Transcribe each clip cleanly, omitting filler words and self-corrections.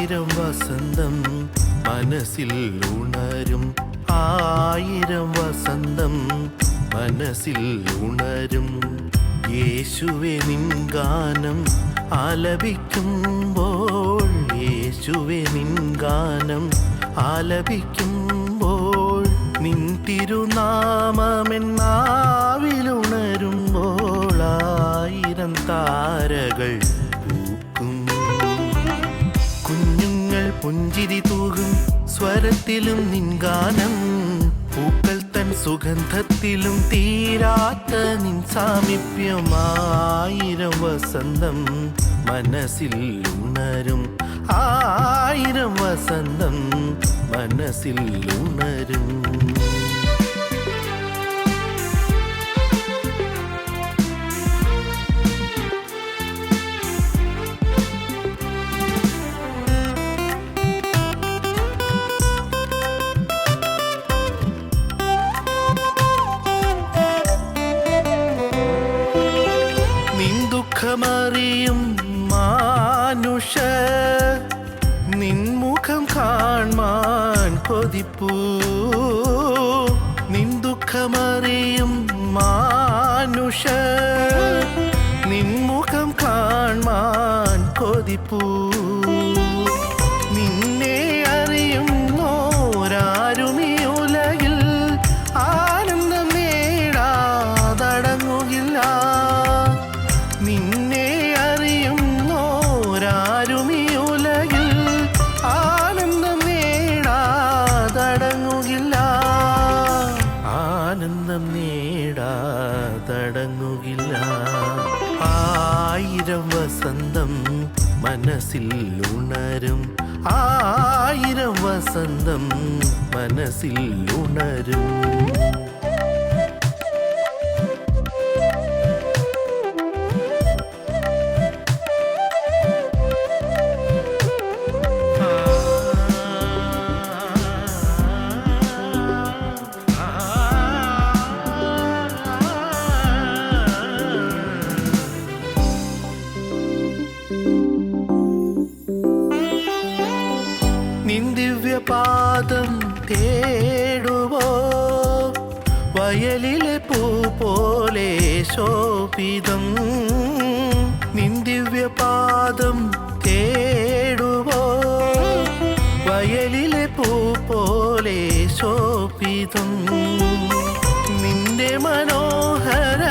ആയിരം വസന്തം മനസ്സിൽ ഉണരും, ആയിരം വസന്തം മനസ്സിൽ ഉണരും. യേശുവേ നിൻ ഗാനം ആലപിക്കുമ്പോൾ, യേശുവേ നിൻ ഗാനം ആലപിക്കുമ്പോൾ, നിൻ തിരുനാമമെന്നാവിലുണരുമ്പോൾ ആയിരം താരകൾ പൂക്കും. കുഞ്ഞുങ്ങൾ പുഞ്ചിരി തൂകും സ്വരത്തിലും നിൻ ഗാനം, പൂക്കൾ തൻ സുഗന്ധത്തിലും തീരാത്ത നിൻ സാമീപ്യം. ആയിരം വസന്തം മനസ്സിൽ ഉണരും, ആയിരം വസന്തം മനസ്സിൽ ഉണരും. ദുഃഖമറിയും മാനുഷ നിൻമുഖം കാൺമാൻ കൊതിപ്പൂ. നിൻ ദുഃഖമറിയും മാനുഷ നിൻമുഖം കാൺമാൻ കൊതിപ്പൂ. നിന്നെ അറിയുന്നോരാരും ഈ ഉലകിൽ ആനന്ദം നേടാതടങ്ങുകില്ല. നിന്നെ അറിയുന്നോരാരും ഈ ഉലകിൽ ആനന്ദം നേടാതടങ്ങുകില്ല, ആനന്ദം നേടാതടങ്ങുകില്ല. ആയിരം വസന്തം മനസ്സിൽ ഉണരും, ആയിരം വസന്തം മനസ്സിൽ ഉണരും. നിൻ ദിവ്യപാദം തേടുവോ വയലിലെ പൂ പോലെ ശോഭിതം. നിൻ ദിവ്യപാദം തേടുവോ വയലിലെ പൂ പോലെ ശോഭിതം. നിന്റെ മനോഹര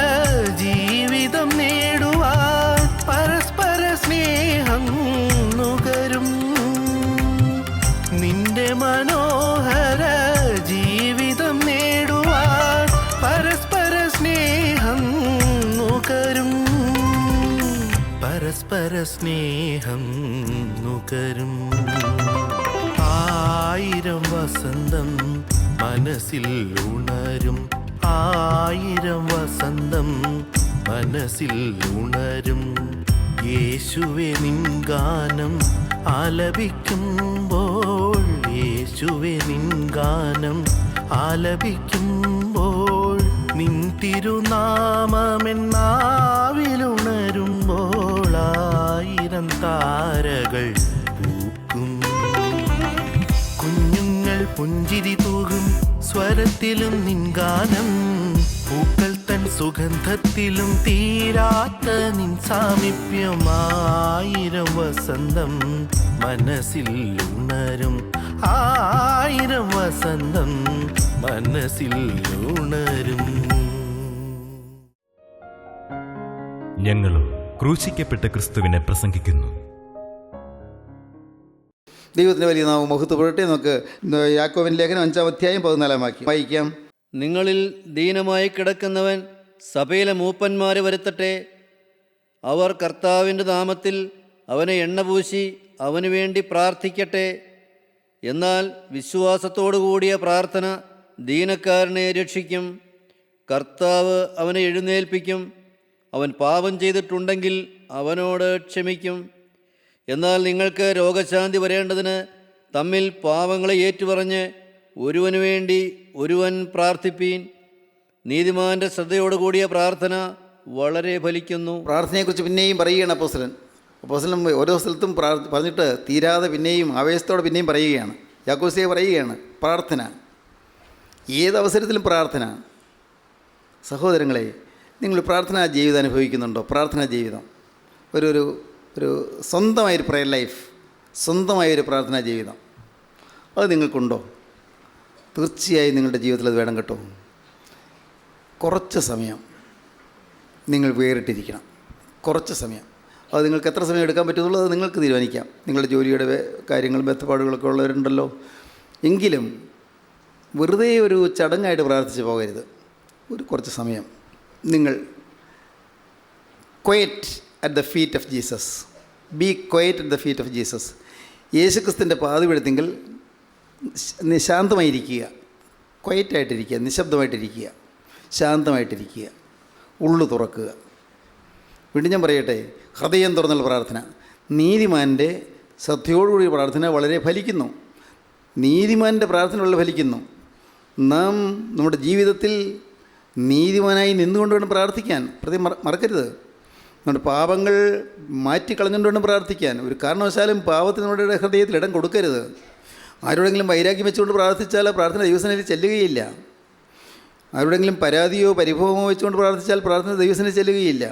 ജീവിതം നേടുവാൻ പരസ്പര സ്നേഹം നുകരും. നിന്റെ മനോഹര ജീവിതം നേടുവാൻ പരസ്പര സ്നേഹം നുകരും, പരസ്പര സ്നേഹം നുകരും. ആയിരം വസന്തം മനസ്സിൽ ഉണരും, ആയിരം വസന്തം മനസ്സിൽ ഉണരും. യേശുവേ നിൻ ഗാനം ആലപിക്കുമ്പോൾ, യേശുവേ നിൻ ഗാനം ആലപിക്കുമ്പോൾ, നിൻ തിരുനാമമെന്നാവിലുണരുമ്പോൾ ആയിരം താരകൾ പൂക്കും. കുഞ്ഞുങ്ങൾ പുഞ്ചിരി തൂകും സ്വരത്തിലും നിൻ ഗാനം, പൂക്കൾ തൻ സുഗന്ധത്തിലും തീരാത്ത നിൻ സാമീപ്യം. ആയിരം വസന്തം മനസ്സിൽ ഉണരും, ആയിരം വസന്തം മനസ്സിൽ ഉണരും. ഞങ്ങളും ക്രൂശിക്കപ്പെട്ട ക്രിസ്തുവിനെ പ്രസംഗിക്കുന്നു. ദൈവത്തിൻ്റെ വലിയ നാമം മഹത്വപ്പെടട്ടെ. നമുക്ക് യാക്കോബിന്റെ ലേഖനം 5-ാം അധ്യായം 14-ാം വാക്യം വായിക്കാം. നിങ്ങളിൽ ദീനമായി കിടക്കുന്നവൻ സഭയിലെ മൂപ്പന്മാരെ വരുത്തട്ടെ. അവർ കർത്താവിൻ്റെ നാമത്തിൽ അവനെ എണ്ണപൂശി അവനു വേണ്ടി പ്രാർത്ഥിക്കട്ടെ. എന്നാൽ വിശ്വാസത്തോടു കൂടിയ പ്രാർത്ഥന ദീനക്കാരനെ രക്ഷിക്കും. കർത്താവ് അവനെ എഴുന്നേൽപ്പിക്കും. അവൻ പാപം ചെയ്തിട്ടുണ്ടെങ്കിൽ അവനോട് ക്ഷമിക്കും. എന്നാൽ നിങ്ങൾക്ക് രോഗശാന്തി വരേണ്ടതിന് തമ്മിൽ പാപങ്ങളെ ഏറ്റുപറഞ്ഞ് ഒരുവനു വേണ്ടി ഒരുവൻ പ്രാർത്ഥിപ്പീൻ. നീതിമാന്റെ ശ്രദ്ധയോടുകൂടിയ പ്രാർത്ഥന വളരെ ഫലിക്കുന്നു. പ്രാർത്ഥനയെക്കുറിച്ച് പിന്നെയും പറയുകയാണ് അപ്പോസ്തലൻ. അപ്പോസ്തലൻ ഓരോ സ്ഥലത്തും പറഞ്ഞിട്ട് തീരാതെ പിന്നെയും ആവേശത്തോടെ പിന്നെയും പറയുകയാണ്. യാക്കോബിലേക്ക് പറയുകയാണ് പ്രാർത്ഥന, ഏത് അവസരത്തിലും പ്രാർത്ഥന. സഹോദരങ്ങളെ, നിങ്ങൾ പ്രാർത്ഥനാ ജീവിതം അനുഭവിക്കുന്നുണ്ടോ? പ്രാർത്ഥനാ ജീവിതം ഒരു സ്വന്തമായൊരു പ്രയർ ലൈഫ്, സ്വന്തമായൊരു പ്രാർത്ഥനാ ജീവിതം അത് നിങ്ങൾക്കുണ്ടോ? തീർച്ചയായും നിങ്ങളുടെ ജീവിതത്തിൽ അത് വേണം കേട്ടോ. കുറച്ച് സമയം നിങ്ങൾ വേറിട്ടിരിക്കണം, കുറച്ച് സമയം. അത് നിങ്ങൾക്ക് എത്ര സമയം എടുക്കാൻ പറ്റുന്നുള്ളൂ അത് നിങ്ങൾക്ക് തീരുമാനിക്കാം. നിങ്ങളുടെ ജോലിയുടെ കാര്യങ്ങളും ബന്ധപ്പാടുകളൊക്കെ ഉള്ളവരുണ്ടല്ലോ. എങ്കിലും വെറുതെ ഒരു ചടങ്ങായിട്ട് പ്രാർത്ഥിച്ച് പോകരുത്. കുറച്ച് സമയം നിങ്ങൾ quiet at the feet of Jesus. Be quiet at the feet of Jesus. യേശുക്രിസ്തുവിൻ്റെ പാദപീഠത്തിങ്കിൽ ശാന്തമായിരിക്കുക, ക്വയറ്റായിട്ടിരിക്കുക, നിശബ്ദമായിട്ടിരിക്കുക, ശാന്തമായിട്ടിരിക്കുക, ഉള്ളു തുറക്കുക. വീണ്ടും ഞാൻ പറയട്ടെ, ഹൃദയം തുറന്നുള്ള പ്രാർത്ഥന. നീതിമാൻ്റെ ശ്രദ്ധയോടുകൂടി പ്രാർത്ഥന വളരെ ഫലിക്കുന്നു. നീതിമാൻ്റെ പ്രാർത്ഥന വളരെ ഫലിക്കുന്നു. നാം നമ്മുടെ ജീവിതത്തിൽ നീതിമാനായി നിന്നുകൊണ്ട് വേണം പ്രാർത്ഥിക്കാൻ. മറക്കരുത്. നമ്മുടെ പാപങ്ങൾ മാറ്റിക്കളഞ്ഞുകൊണ്ട് വേണം പ്രാർത്ഥിക്കാൻ. ഒരു കാരണവശാലും പാപത്തിനോടെ ഹൃദയത്തിൽ ഇടം കൊടുക്കരുത്. ആരോടെങ്കിലും വൈരാഗ്യം വെച്ചുകൊണ്ട് പ്രാർത്ഥിച്ചാൽ പ്രാർത്ഥന ദൈവസന്നിധിയിൽ ചെല്ലുകയില്ല. ആരോടെങ്കിലും പരാതിയോ പരിഭവമോ വെച്ചുകൊണ്ട് പ്രാർത്ഥിച്ചാൽ പ്രാർത്ഥന ദൈവസന്നിധിയിൽ ചെല്ലുകയില്ല.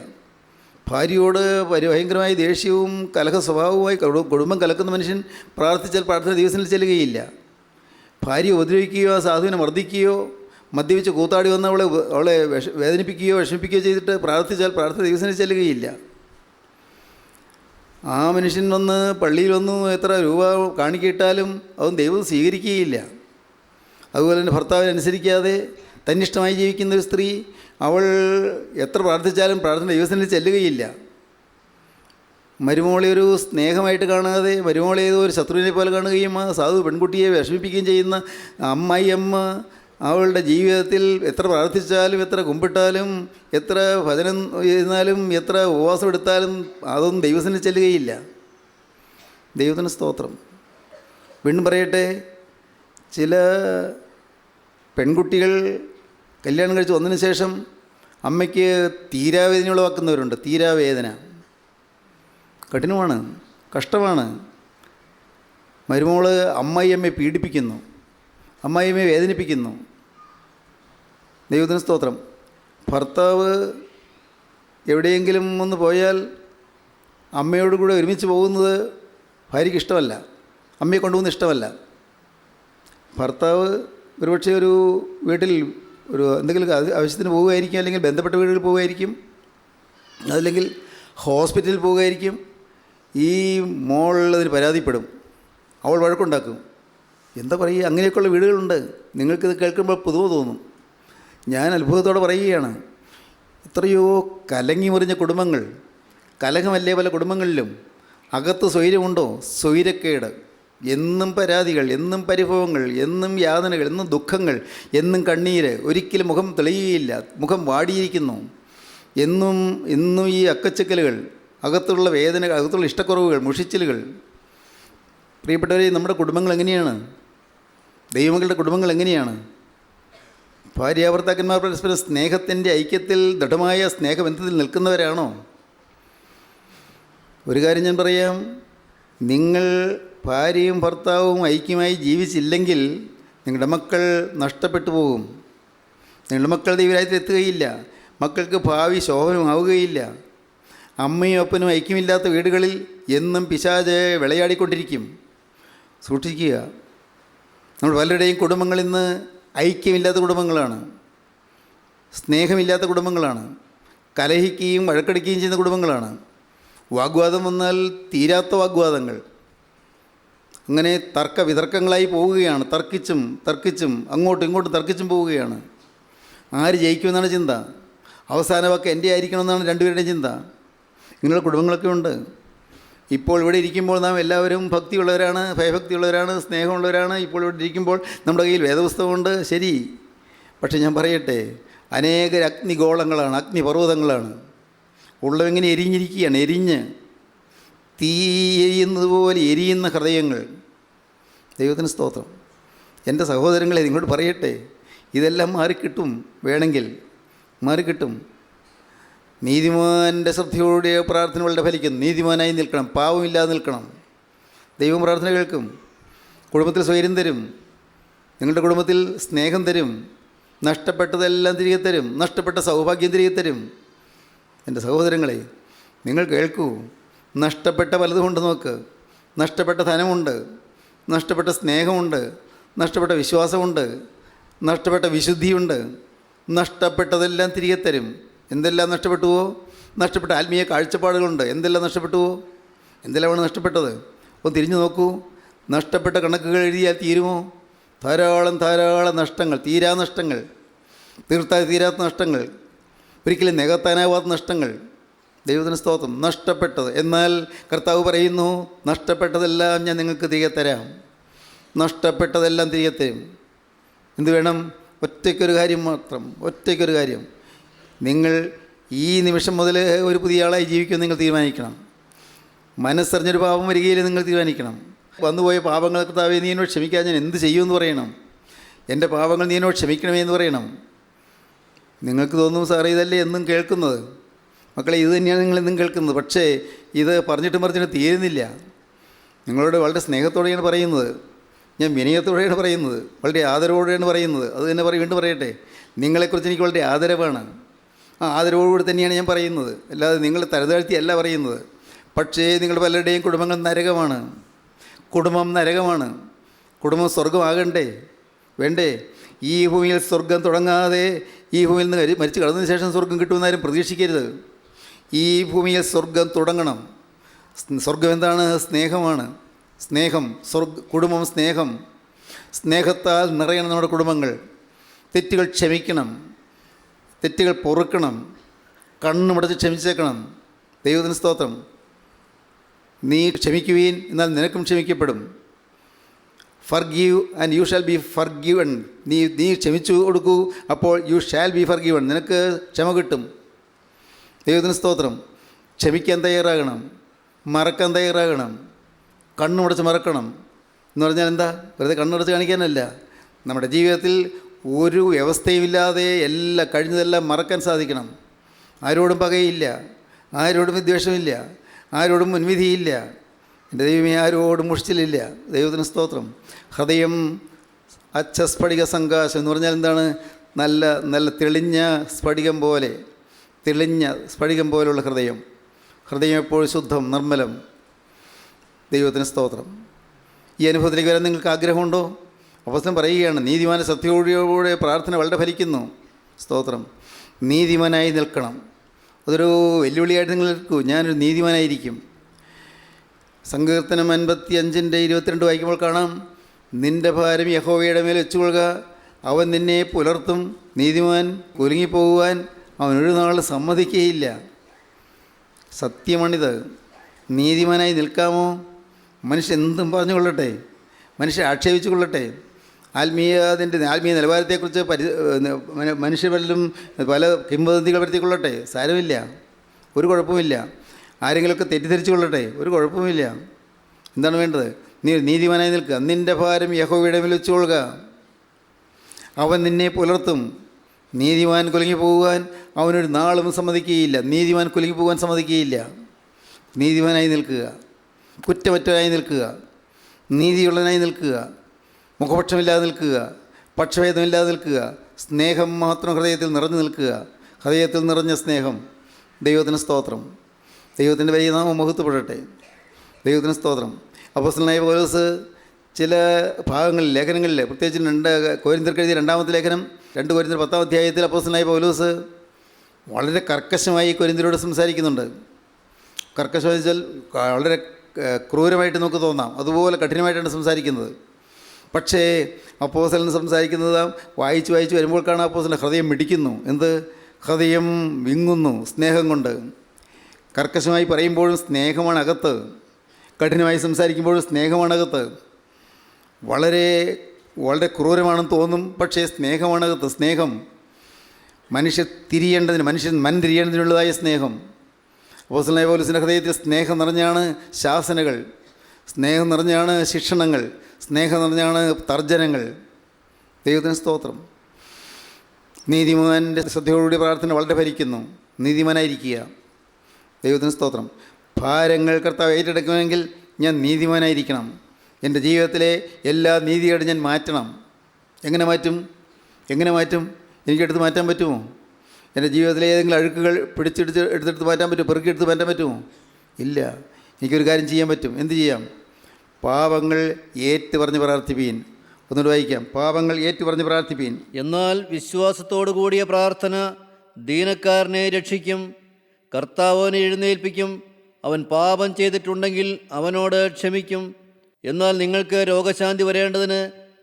ഭാര്യയോട് ഭയങ്കരമായ ദേഷ്യവും കലഹ സ്വഭാവവുമായി കുടുംബം കലക്കുന്ന മനുഷ്യൻ പ്രാർത്ഥിച്ചാൽ പ്രാർത്ഥന ദൈവസന്നിധിയിൽ ചെല്ലുകയില്ല. ഭാര്യ ഉപദ്രവിക്കുകയോ സാധുവിനെ മർദ്ദിക്കുകയോ മദ്യപിച്ച് കൂത്താടി വന്ന് അവളെ വേദനിപ്പിക്കുകയോ വിഷമിപ്പിക്കുകയോ ചെയ്തിട്ട് പ്രാർത്ഥിച്ചാൽ പ്രാർത്ഥന ദൈവസന്നിധിയിൽ ചെല്ലുകയില്ല. ആ മനുഷ്യൻ വന്ന് പള്ളിയിൽ വന്നു എത്ര രൂപ കാണിക്കിട്ടാലും അതും ദൈവം സ്വീകരിക്കുകയില്ല. അതുപോലെ തന്നെ ഭർത്താവിനനുസരിക്കാതെ തന്നിഷ്ടമായി ജീവിക്കുന്ന ഒരു സ്ത്രീ, അവൾ എത്ര പ്രാർത്ഥിച്ചാലും പ്രാർത്ഥന ദൈവസന്നിധിയിൽ ചെല്ലുകയില്ല. മരുമോളെ ഒരു സ്നേഹമായിട്ട് കാണാതെ മരുമോളെ ഏതോ ഒരു ശത്രുവിനെ പോലെ കാണുകയും ആ സാധു പെൺകുട്ടിയെ വിഷമിപ്പിക്കുകയും ചെയ്യുന്ന അമ്മ അവളുടെ ജീവിതത്തിൽ എത്ര പ്രാർത്ഥിച്ചാലും എത്ര കുമ്പിട്ടാലും എത്ര ഭജനം ചെയ്താലും എത്ര ഉപവാസം എടുത്താലും അതൊന്നും ദൈവസന്നിധിയിൽ ചെല്ലുകയില്ല. ദൈവത്തിന് സ്തോത്രം. വീണ്ടും പറയട്ടെ, ചില പെൺകുട്ടികൾ കല്യാണം കഴിച്ച് വന്നതിന് ശേഷം അമ്മയ്ക്ക് തീരാവേദന ഉളവാക്കുന്നവരുണ്ട്. തീരാവേദന കഠിനമാണ്, കഷ്ടമാണ്. മരുമോള് അമ്മായിയമ്മയെ പീഡിപ്പിക്കുന്നു, അമ്മായിയമ്മയെ വേദനിപ്പിക്കുന്നു. ദൈവത്തിന് സ്തോത്രം. ഭർത്താവ് എവിടെയെങ്കിലും ഒന്ന് പോയാൽ അമ്മയോട് കൂടെ ഒരുമിച്ച് പോകുന്നത് ഭാര്യയ്ക്ക് ഇഷ്ടമല്ല, അമ്മയെ കൊണ്ടുപോകുന്നത് ഇഷ്ടമല്ല. ഭർത്താവ് ഒരുപക്ഷെ ഒരു വീട്ടിൽ എന്തെങ്കിലും ആവശ്യത്തിന് പോവുകയായിരിക്കും, അല്ലെങ്കിൽ ബന്ധപ്പെട്ട വീടുകളിൽ പോവുകയായിരിക്കും, അതല്ലെങ്കിൽ ഹോസ്പിറ്റലിൽ പോവുകയായിരിക്കും. ഈ മോളുള്ളതിന് പരാതിപ്പെടും, അവൾ വഴക്കുണ്ടാക്കും. എന്താ പറയുക, അങ്ങനെയൊക്കെയുള്ള വീടുകളുണ്ട്. നിങ്ങൾക്കിത് കേൾക്കുമ്പോൾ പുതുമ തോന്നും. ഞാൻ അത്ഭുതത്തോടെ പറയുകയാണ്, എത്രയോ കലങ്ങി മുറിഞ്ഞ കുടുംബങ്ങൾ, കലഹമല്ലേ പല കുടുംബങ്ങളിലും. അകത്ത് സ്വൈര്യമുണ്ടോ? സ്വൈരക്കേട്. എന്നും പരാതികൾ, എന്നും പരിഭവങ്ങൾ, എന്നും യാതനകൾ, എന്നും ദുഃഖങ്ങൾ, എന്നും കണ്ണീര്. ഒരിക്കലും മുഖം തെളിയുകയില്ല, മുഖം വാടിയിരിക്കുന്നു. എന്നും ഈ അക്കച്ചക്കലുകൾ, അകത്തുള്ള വേദനകൾ, അകത്തുള്ള ഇഷ്ടക്കുറവുകൾ, മുഷിച്ചിലുകൾ. പ്രിയപ്പെട്ടവരെ, നമ്മുടെ കുടുംബങ്ങൾ എങ്ങനെയാണ്? ദൈവങ്ങളുടെ കുടുംബങ്ങൾ എങ്ങനെയാണ്? ഭാര്യാഭർത്താക്കന്മാർ പരസ്പരം സ്നേഹത്തിൻ്റെ ഐക്യത്തിൽ ദൃഢമായ സ്നേഹബന്ധത്തിൽ നിൽക്കുന്നവരാണോ? ഒരു കാര്യം ഞാൻ പറയാം, നിങ്ങൾ ഭാര്യയും ഭർത്താവും ഐക്യമായി ജീവിച്ചില്ലെങ്കിൽ നിങ്ങളുടെ മക്കൾ നഷ്ടപ്പെട്ടു പോകും. നിങ്ങളുടെ മക്കൾ ദൈവരാജ്യത്തിൽ എത്തുകയില്ല. മക്കൾക്ക് ഭാവി ശോഭനമാവുകയില്ല. അമ്മയും അപ്പനും ഐക്യമില്ലാത്ത വീടുകളിൽ എന്നും പിശാച് വിളയാടിക്കൊണ്ടിരിക്കും. സൂക്ഷിക്കുക. നമ്മൾ പലരുടെയും കുടുംബങ്ങൾ ഇന്ന് ഐക്യമില്ലാത്ത കുടുംബങ്ങളാണ്, സ്നേഹമില്ലാത്ത കുടുംബങ്ങളാണ്, കലഹിക്കുകയും വഴക്കടിക്കുകയും ചെയ്യുന്ന കുടുംബങ്ങളാണ്. വാഗ്വാദം വന്നാൽ തീരാത്ത വാഗ്വാദങ്ങൾ, അങ്ങനെ വിതർക്കങ്ങളായി പോവുകയാണ്. തർക്കിച്ചും അങ്ങോട്ടും ഇങ്ങോട്ടും തർക്കിച്ചും പോവുകയാണ്. ആര് ജയിക്കുമെന്നാണ് ചിന്ത. അവസാന വാക്ക് എൻ്റെ ആയിരിക്കണമെന്നാണ് രണ്ടുപേരുടെയും ചിന്ത. ഇങ്ങനെയുള്ള കുടുംബങ്ങളൊക്കെ ഉണ്ട്. ഇപ്പോൾ ഇവിടെ ഇരിക്കുമ്പോൾ നാം എല്ലാവരും ഭക്തിയുള്ളവരാണ്, ഭയഭക്തിയുള്ളവരാണ്, സ്നേഹമുള്ളവരാണ്. ഇപ്പോൾ ഇവിടെ ഇരിക്കുമ്പോൾ നമ്മുടെ കയ്യിൽ വേദപുസ്തകമുണ്ട്, ശരി. പക്ഷെ ഞാൻ പറയട്ടെ, അനേക അഗ്നിഗോളങ്ങളാണ്, അഗ്നിപർവ്വതങ്ങളാണ്. ഉള്ളവെങ്ങനെ എരിഞ്ഞിരിക്കുകയാണ്, എരിഞ്ഞ് തീ എരിയുന്നത് പോലെ എരിയുന്ന ഹൃദയങ്ങൾ. ദൈവത്തിന് സ്തോത്രം. എൻ്റെ സഹോദരങ്ങളെ, നിങ്ങളോട് പറയട്ടെ, ഇതെല്ലാം മാറിക്കിട്ടും. വേണമെങ്കിൽ മാറിക്കിട്ടും. നീതിമാൻ്റെ ശ്രദ്ധയോടെ പ്രാർത്ഥന വളരെ ഫലിക്കും. നീതിമാനായി നിൽക്കണം, പാവമില്ലാതെ നിൽക്കണം. ദൈവം പ്രാർത്ഥന കേൾക്കും. കുടുംബത്തിൽ സ്വൈര്യം തരും, നിങ്ങളുടെ കുടുംബത്തിൽ സ്നേഹം തരും, നഷ്ടപ്പെട്ടതെല്ലാം തിരികെ തരും, നഷ്ടപ്പെട്ട സൗഭാഗ്യം തിരികെ തരും. എൻ്റെ സഹോദരങ്ങളെ, നിങ്ങൾ കേൾക്കൂ. നഷ്ടപ്പെട്ട പലതുമുണ്ട് നോക്ക്. നഷ്ടപ്പെട്ട ധനമുണ്ട്, നഷ്ടപ്പെട്ട സ്നേഹമുണ്ട്, നഷ്ടപ്പെട്ട വിശ്വാസമുണ്ട്, നഷ്ടപ്പെട്ട വിശുദ്ധിയുണ്ട്. നഷ്ടപ്പെട്ടതെല്ലാം തിരികെ തരും. എന്തെല്ലാം നഷ്ടപ്പെട്ടുവോ? നഷ്ടപ്പെട്ട ആത്മീയ കാഴ്ചപ്പാടുകളുണ്ട്. എന്തെല്ലാം നഷ്ടപ്പെട്ടുവോ? എന്തെല്ലാമാണ് നഷ്ടപ്പെട്ടത്? ഒന്ന് തിരിഞ്ഞു നോക്കൂ. നഷ്ടപ്പെട്ട കണക്കുകൾ എഴുതിയാൽ തീരുമോ? ധാരാളം ധാരാളം നഷ്ടങ്ങൾ, നഷ്ടങ്ങൾ, തീർത്താൽ തീരാത്ത നഷ്ടങ്ങൾ, ഒരിക്കലും നികത്താനാവാത്ത നഷ്ടങ്ങൾ. ദൈവത്തിന് സ്തോത്രം. നഷ്ടപ്പെട്ടത്. എന്നാൽ കർത്താവ് പറയുന്നു, നഷ്ടപ്പെട്ടതെല്ലാം ഞാൻ നിങ്ങൾക്ക് തിരികെ തരാം. നഷ്ടപ്പെട്ടതെല്ലാം തിരികെ തരും. എന്ത് വേണം? ഒറ്റയ്ക്കൊരു കാര്യം മാത്രം, ഒറ്റയ്ക്കൊരു കാര്യം. നിങ്ങൾ ഈ നിമിഷം മുതൽ ഒരു പുതിയ ആളായി ജീവിക്കുമെന്ന് നിങ്ങൾ തീരുമാനിക്കണം. മനസ്സറിഞ്ഞൊരു പാപം വരികയിൽ നിങ്ങൾ തീരുമാനിക്കണം. വന്നുപോയ പാപങ്ങൾ കർത്താവേ നീ എന്നോട് ക്ഷമിക്കാൻ ഞാൻ എന്ത് ചെയ്യുമെന്ന് പറയണം. എൻ്റെ പാപങ്ങൾ നീ എന്നോട് ക്ഷമിക്കണമേ എന്ന് പറയണം. നിങ്ങൾക്ക് തോന്നും സാറേ ഇതല്ലേ എന്നും കേൾക്കുന്നത്. മക്കളെ, ഇത് തന്നെയാണ് നിങ്ങളെന്നും കേൾക്കുന്നത്. പക്ഷേ ഇത് പറഞ്ഞിട്ട് തീരുന്നില്ല. നിങ്ങളോട് വളരെ സ്നേഹത്തോടെയാണ് പറയുന്നത്, ഞാൻ വിനയത്തോടെയാണ് പറയുന്നത്, വളരെ ആദരവോടെയാണ് പറയുന്നത്. അത് തന്നെ വീണ്ടും പറയട്ടെ, നിങ്ങളെക്കുറിച്ച് എനിക്ക് വളരെ ആദരവാണ്. ആ ആദരവോടുകൂടി തന്നെയാണ് ഞാൻ പറയുന്നത്, അല്ലാതെ നിങ്ങളെ തരതാഴ്ത്തിയല്ല പറയുന്നത്. പക്ഷേ നിങ്ങളുടെ പലരുടെയും കുടുംബങ്ങൾ നരകമാണ്. കുടുംബം നരകമാണ്. കുടുംബം സ്വർഗമാകണ്ടേ? വേണ്ടേ? ഈ ഭൂമിയിൽ സ്വർഗം തുടങ്ങാതെ ഈ ഭൂമിയിൽ നിന്ന് മരിച്ചു കടന്നതിന് ശേഷം സ്വർഗം കിട്ടുമെന്നാരും പ്രതീക്ഷിക്കരുത്. ഈ ഭൂമിയിൽ സ്വർഗം തുടങ്ങണം. സ്വർഗം എന്താണ്? സ്നേഹമാണ്. സ്നേഹം. കുടുംബം സ്നേഹം. സ്നേഹത്താൽ നിറയണം നമ്മുടെ കുടുംബങ്ങൾ. തെറ്റുകൾ ക്ഷമിക്കണം, തെറ്റുകൾ പൊറുക്കണം, കണ്ണുമടച്ച് ക്ഷമിച്ചേക്കണം. ദൈവത്തിന് സ്തോത്രം. നീ ക്ഷമിക്കുവീൻ, എന്നാൽ നിനക്കും ക്ഷമിക്കപ്പെടും. Forgive and you shall be forgiven. നീ ക്ഷമിച്ചു കൊടുക്കൂ, അപ്പോൾ യു ഷാൽ ബി ഫർഗിവൺ. നിനക്ക് ക്ഷമ കിട്ടും. ദൈവത്തിന് സ്തോത്രം. ക്ഷമിക്കാൻ തയ്യാറാകണം, മറക്കാൻ തയ്യാറാകണം, കണ്ണുമടച്ച് മറക്കണം. എന്ന് പറഞ്ഞാൽ എന്താ? വെറുതെ കണ്ണടച്ച് കാണിക്കാനല്ല. നമ്മുടെ ജീവിതത്തിൽ ഒരു വ്യവസ്ഥയുമില്ലാതെ എല്ലാം കഴിഞ്ഞതെല്ലാം മറക്കാൻ സാധിക്കണം. ആരോടും പകയില്ല, ആരോടും വിദ്വേഷമില്ല, ആരോടും മുൻവിധിയില്ല. എൻ്റെ ദൈവമേ, ആരോടും മുഷിച്ചിലില്ല. ദൈവത്തിന് സ്തോത്രം. ഹൃദയം അച്ചസ്ഫടിക സങ്കാശം എന്ന് പറഞ്ഞാൽ എന്താണ്? നല്ല നല്ല തെളിഞ്ഞ സ്ഫടികം പോലെ, തെളിഞ്ഞ സ്ഫടികം പോലുള്ള ഹൃദയം. ഹൃദയം എപ്പോഴും ശുദ്ധം, നിർമ്മലം. ദൈവത്തിന് സ്തോത്രം. ഈ അനുഭവത്തിലേക്ക് വരാൻ നിങ്ങൾക്ക് ആഗ്രഹമുണ്ടോ? അപ്പോസ്തലൻ പറയുകയാണ്, നീതിമാൻ്റെ സത്യയോടെ പ്രാർത്ഥന വളരെ ഫലിക്കുന്നു. സ്തോത്രം. നീതിമാനായി നിൽക്കണം. അതൊരു വെല്ലുവിളിയായിട്ട് നിങ്ങൾ നിൽക്കൂ. ഞാനൊരു നീതിമാനായിരിക്കും. സങ്കീർത്തനം 55:22 വായിക്കുമ്പോൾ കാണാം, നിൻ്റെ ഭാരം യഹോവയുടെ മേൽ വെച്ചുകൊള്ളുക, അവൻ നിന്നെ പുലർത്തും. നീതിമാൻ കുലുങ്ങിപ്പോകുവാൻ അവനൊരു നാൾ സമ്മതിക്കുകയില്ല. സത്യമാണിത്. നീതിമാനായി നിൽക്കാമോ? മനുഷ്യൻ എന്തും പറഞ്ഞുകൊള്ളട്ടെ, മനുഷ്യൻ ആക്ഷേപിച്ചു കൊള്ളട്ടെ, ആത്മീയ നിലവാരത്തെക്കുറിച്ച് മനുഷ്യർ വല്ലതും പല കിംവദന്തികൾ വരുത്തിക്കൊള്ളട്ടെ, സാരമില്ല, ഒരു കുഴപ്പമില്ല. ആരെങ്കിലുമൊക്കെ തെറ്റിദ്ധരിച്ചു കൊള്ളട്ടെ, ഒരു കുഴപ്പമില്ല. എന്താണ് വേണ്ടത്? നീ നീതിമാനായി നിൽക്കുക. നിൻ്റെ ഭാരം യഹോവയുടെ മേൽ വെച്ചുകൊള്ളുക, അവൻ നിന്നെ പുലർത്തും. നീതിമാൻ കുലുങ്ങി പോകുവാൻ അവനൊരു നാളും സമ്മതിക്കുകയില്ല. നീതിമാൻ കുലുങ്ങി പോകാൻ സമ്മതിക്കുകയില്ല. നീതിമാനായി നിൽക്കുക, കുറ്റമറ്റവനായി നിൽക്കുക, നീതിയുള്ളവനായി നിൽക്കുക, മുഖപക്ഷമില്ലാതെ നിൽക്കുക, പക്ഷഭേദമില്ലാതെ നിൽക്കുക, സ്നേഹം മാത്രം ഹൃദയത്തിൽ നിറഞ്ഞു നിൽക്കുക. ഹൃദയത്തിൽ നിറഞ്ഞ സ്നേഹം. ദൈവത്തിന് സ്തോത്രം. ദൈവത്തിൻ്റെ വലിയ നാമം മഹത്വപ്പെടട്ടെ. ദൈവത്തിന് സ്തോത്രം. അപ്പോസ്തലനായ പൗലോസ് ചില ഭാഗങ്ങളിൽ, ലേഖനങ്ങളിൽ, പ്രത്യേകിച്ച് കൊരിന്ത്യർക്ക് എഴുതിയ 2-ാമത്തെ ലേഖനം 2 കൊരിന്ത്യർ 10-ാം അധ്യായത്തിൽ അപ്പോസ്തലനായ പൗലോസ് വളരെ കർക്കശമായി കൊരിന്ത്യരോട് സംസാരിക്കുന്നുണ്ട്. കർക്കശമെന്ന് വെച്ചാൽ വളരെ ക്രൂരമായിട്ട് നമുക്ക് തോന്നാം, അതുപോലെ കഠിനമായിട്ടാണ് സംസാരിക്കുന്നത്. പക്ഷേ അപ്പോസ്തലൻ സംസാരിക്കുന്നത് വായിച്ച് വരുമ്പോൾ കാണാം, അപ്പോസ്തലൻ ഹൃദയം മിടിക്കുന്നു. എന്ത്? ഹൃദയം വിങ്ങുന്നു സ്നേഹം കൊണ്ട്. കർക്കശമായി പറയുമ്പോഴും സ്നേഹമാണ് അകത്ത്, കഠിനമായി സംസാരിക്കുമ്പോഴും സ്നേഹമാണ് അകത്ത്. വളരെ വളരെ ക്രൂരമാണെന്ന് തോന്നും, പക്ഷേ സ്നേഹമാണ് അകത്ത്. സ്നേഹം മനുഷ്യൻ തിരിയേണ്ടതിനുള്ളതായ സ്നേഹം. അപ്പോസ്തലനായ പൗലോസിൻ്റെ ഹൃദയത്തിൽ സ്നേഹം നിറഞ്ഞാണ് ശാസനകൾ, സ്നേഹം നിറഞ്ഞാണ് ശിക്ഷണങ്ങൾ, സ്നേഹം നിറഞ്ഞാണ് തർജ്ജനങ്ങൾ. ദൈവത്തിന് സ്തോത്രം. നീതിമാൻ്റെ ശ്രദ്ധയോടുകൂടി പ്രാർത്ഥന വളരെ ഫലിക്കുന്നു. നീതിമാനായിരിക്കുക. ദൈവത്തിന് സ്തോത്രം. ഭാരങ്ങൾ കർത്താവ് ഏറ്റെടുക്കുമെങ്കിൽ ഞാൻ നീതിമാനായിരിക്കണം. എൻ്റെ ജീവിതത്തിലെ എല്ലാ നീതിയോടും ഞാൻ മാറ്റണം. എങ്ങനെ മാറ്റും? എനിക്കെടുത്ത് മാറ്റാൻ പറ്റുമോ? എൻ്റെ ജീവിതത്തിലെ ഏതെങ്കിലും അഴുക്കുകൾ എടുത്തെടുത്ത് മാറ്റാൻ പറ്റുമോ? പെറുക്കിയെടുത്ത് മാറ്റാൻ പറ്റുമോ? ഇല്ല. എനിക്കൊരു കാര്യം ചെയ്യാൻ പറ്റും. എന്ത് ചെയ്യാം? പാപങ്ങൾ ഏറ്റു പറഞ്ഞ് പ്രാർത്ഥിപ്പീൻ. ഒന്നുകൂടി വായിക്കാം. പാപങ്ങൾ ഏറ്റു പറഞ്ഞ് പ്രാർത്ഥിപ്പീൻ. എന്നാൽ വിശ്വാസത്തോടു കൂടിയ പ്രാർത്ഥന ദീനക്കാരനെ രക്ഷിക്കും. കർത്താവിനെ എഴുന്നേൽപ്പിക്കും. അവൻ പാപം ചെയ്തിട്ടുണ്ടെങ്കിൽ അവനോട് ക്ഷമിക്കും. എന്നാൽ നിങ്ങൾക്ക് രോഗശാന്തി വരേണ്ടതിന്